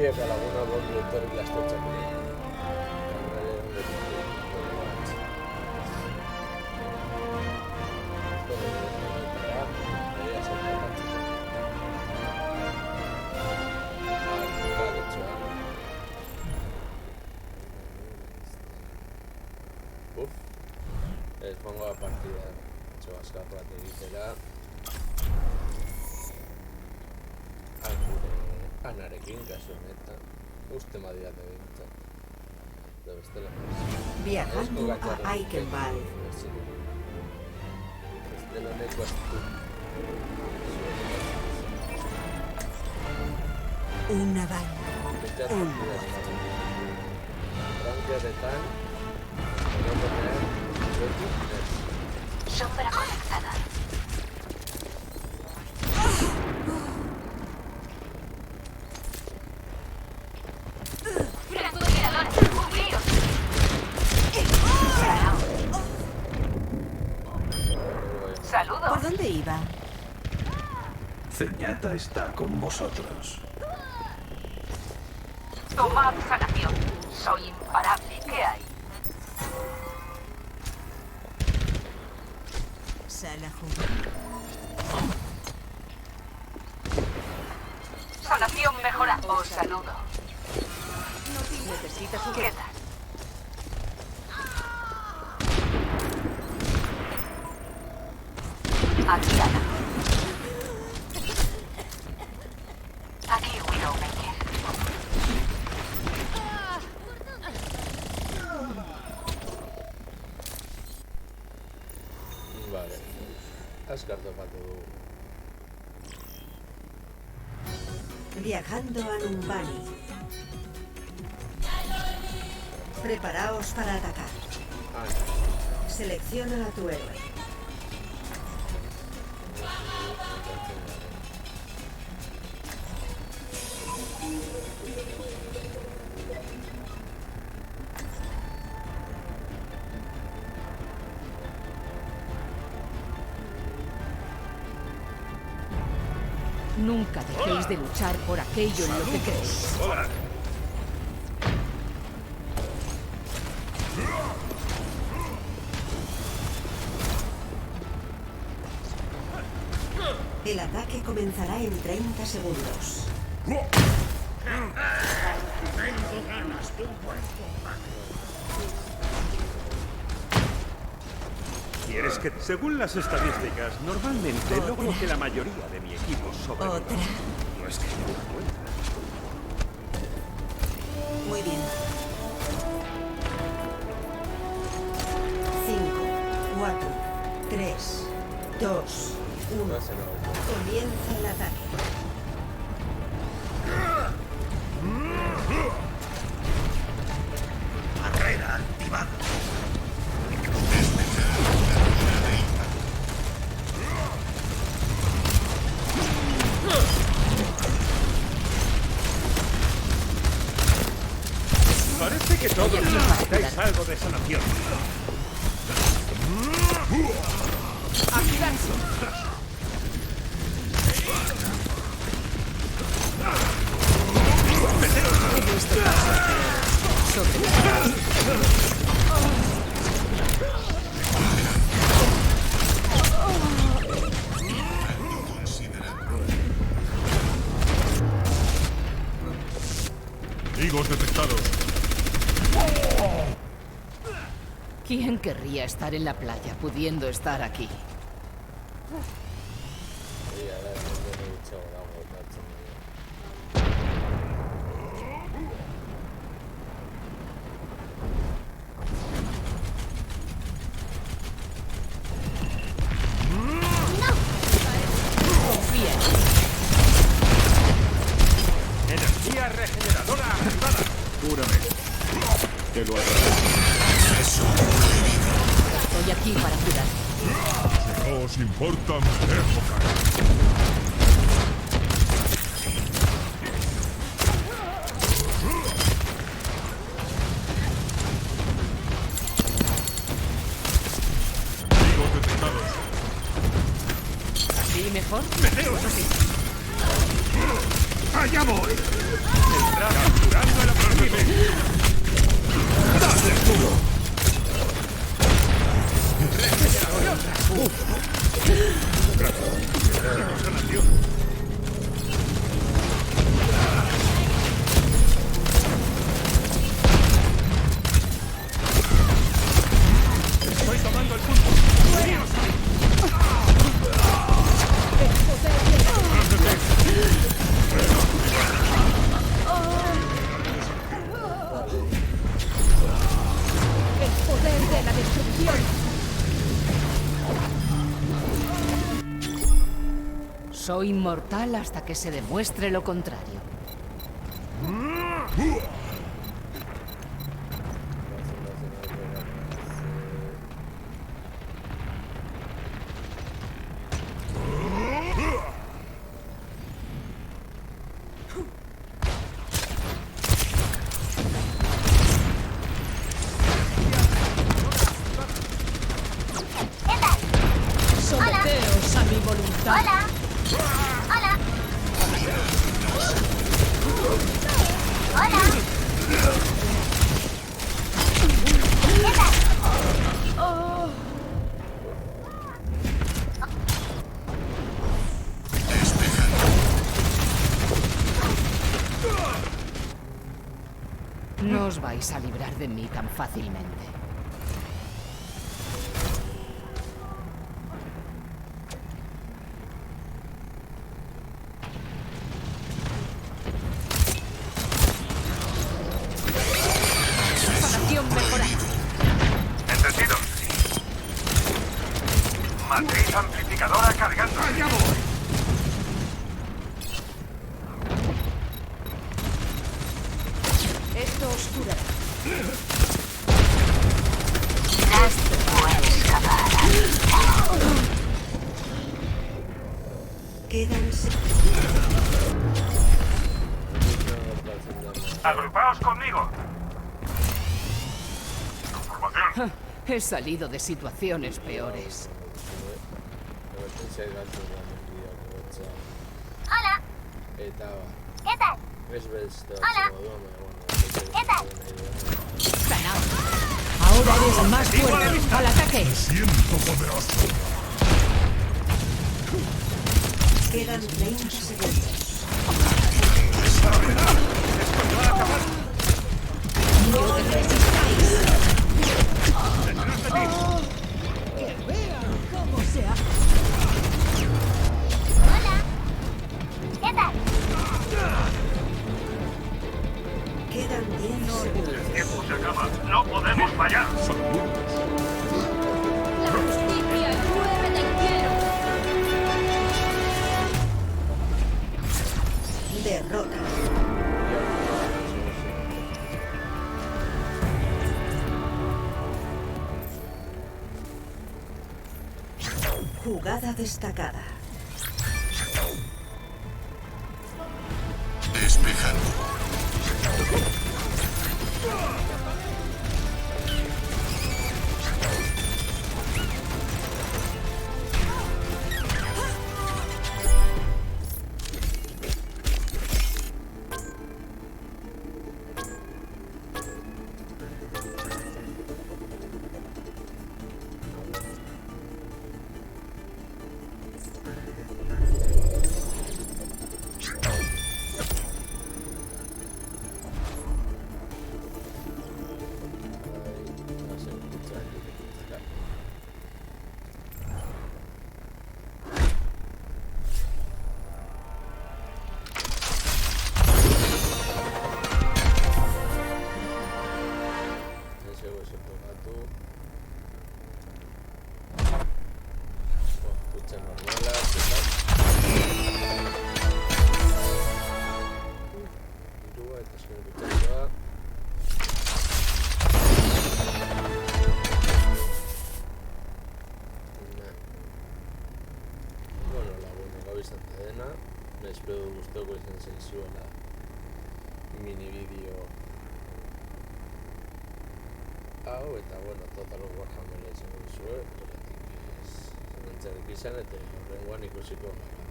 Via que alguna voz de Tori la estrecha aquí. Les pongo la partida. Chubascarra Anarekin kasunetan uste madiate bintzat. Viajando a Eichenwald. Bestela neko astu. Una banda. Un Rankearetan egotenean beti ez. Sombra conectada. Saludos. ¿Por dónde iba? Zenyatta está con vosotros. Tomad sanación. Soy imparable. ¿Qué hay? Salahu. Sanación mejora. Os saludo. Necesitas un quietas. Aquí Ana. Aquí Widowmaker. Vale. Askartu batu du. Viajando a Numbani. Preparaos para atacar. Selecciona a tu héroe. Nunca dejéis de luchar por aquello en lo que creéis. Hola. El ataque comenzará en 30 segundos. ¿Quieres que...? Según las estadísticas, normalmente logro que la mayoría de mi equipo sobreviva. Otra. No es que no lo cuenta. Muy bien. 5, 4, 3, 2, 1. Comienza el ataque. Barrera activada. Parece que todos necesitáis algo de sanación. Higos detectados. ¿Quién querría estar en la playa pudiendo estar aquí? Confía en mí. Energía regeneradora activada. Cúrame. Te lo agradezco. Estoy aquí para curar. No os importa mi época. Higos detectados. ¿Así mejor? ¡Meteos aquí! ¡Allá voy! Está capturando el objetivo. ¡Dale duro! Estoy tomando el punto. El poder de la destrucción. Soy inmortal hasta que se demuestre lo contrario. Someteos a mi voluntad. Hola. Hola. Hola. No os vais a librar de mí tan fácilmente. Preparación mejorada. ¿Entendido? Matriz amplificadora cargando. ¡Allá voy! Esto os curará. Quedan ¡Agrupaos conmigo! ¡Formación! He salido de situaciones peores. Hola. ¿Qué tal? Hola. ¿Qué tal? Ganado. Ahora eres más fuerte. ¡Al ataque! Siento poderoso. Quedan 30 segundos. No resistáis. ¡Que vean cómo se hace! Hola. ¿Qué tal? Quedan 10 segundos. El tiempo se acaba. ¡No podemos fallar! ¡La justicia llueve del cielo! Derrota. Jugada destacada. Despejando. Espero gustoko izan zaizuela mini bideo hau eta bueno, Total Warhammer izango duzue, horretik ez zentzarik izan eta horrengoan ikusiko gara.